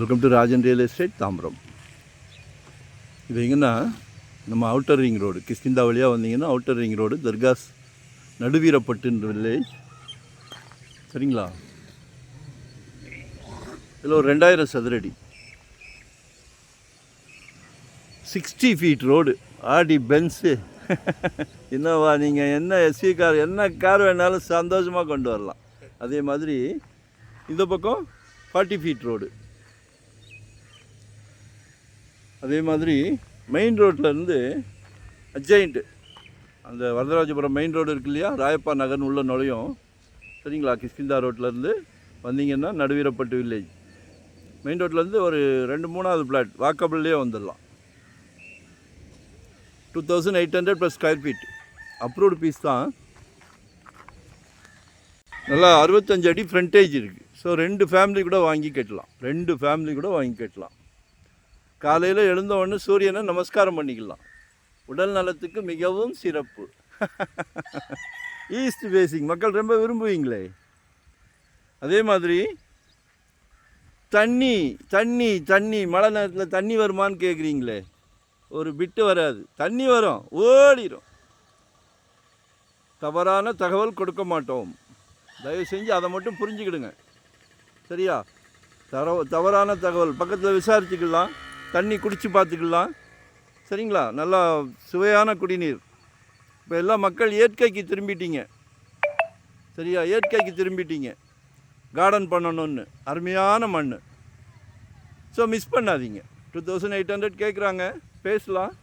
Welcome to Rajan real estate Tambaram. இது எங்கன்னா நம்ம அவுட்டர் ரிங் ரோடு, கிஷ்கிந்தா வழியாக வந்தீங்கன்னா outer ring road, dargahs நடுவீரப்பட்டுன்ற village. சரிங்களா? இதில் ஒரு 2000 சதுரடி, 60 ஃபீட் ரோடு, ஆடி பென்ஸு என்னவா நீங்கள் என்ன எஸ்சி கார், என்ன கார் வேணாலும் சந்தோஷமாக கொண்டு வரலாம். அதே மாதிரி இந்த பக்கம் 40 ஃபீட் ரோடு. அதே மாதிரி மெயின் ரோட்லேருந்து அட்ஜாயிண்ட்டு அந்த வரதராஜபுரம் மெயின் ரோடு இருக்கு இல்லையா, ராயப்பா நகர்னு உள்ள நுழையும். சரிங்களா? கிஷ்கிந்தா ரோட்லேருந்து வந்தீங்கன்னா நடுவீரப்பட்டு வில்லேஜ். மெயின் ரோட்லேருந்து ஒரு 2-3வது பிளாட் வாக்கபிள்லேயே வந்துடலாம். 2800 + ஸ்கொயர் ஃபீட் அப்ரூவ்டு பீஸ் தான். நல்லா 65 அடி ஃப்ரண்டேஜ் இருக்குது. ஸோ 2 ஃபேமிலி கூட வாங்கி கட்டலாம். காலையில் எழுந்த உடனே சூரியனை நமஸ்காரம் பண்ணிக்கலாம். உடல் நலத்துக்கு மிகவும் சிறப்பு. ஈஸ்ட் ஃபேஸிங் மக்கள் ரொம்ப விரும்புவீங்களே. அதே மாதிரி தண்ணி மழை நேரத்தில் தண்ணி வருமானு கேட்குறீங்களே, ஒரு பிட்டு வராது, தண்ணி வரும், ஓடிடும். தவறான தகவல் கொடுக்க மாட்டோம், தயவு செஞ்சு அதை மட்டும் புரிஞ்சுக்கிடுங்க. சரியா? தவறான தகவல் பக்கத்தில் விசாரிச்சுக்கலாம், தண்ணி குடித்து பார்த்துக்கலாம். சரிங்களா? நல்லா சுவையான குடிநீர். இப்போ எல்லா மக்கள் இயற்கைக்கு திரும்பிட்டீங்க. சரியா? இயற்கைக்கு திரும்பிட்டீங்க. கார்டன் பண்ணணுன்னு அருமையான மண். ஸோ மிஸ் பண்ணாதீங்க. 2800 கேட்குறாங்க, பேசலாம்.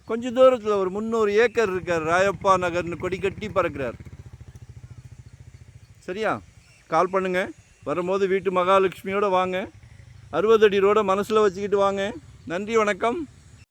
கொஞ்சம் தூரத்தில் ஒரு 300 ஏக்கர் இருக்கார், ராயப்பா நகர்னு கொடி கட்டி பறக்கிறார். சரியா? கால் பண்ணுங்கள். வரும்போது வீட்டு மகாலட்சுமியோடு வாங்க. 60 அடி ரோடை மனசில் வச்சுக்கிட்டு வாங்க. நன்றி, வணக்கம்.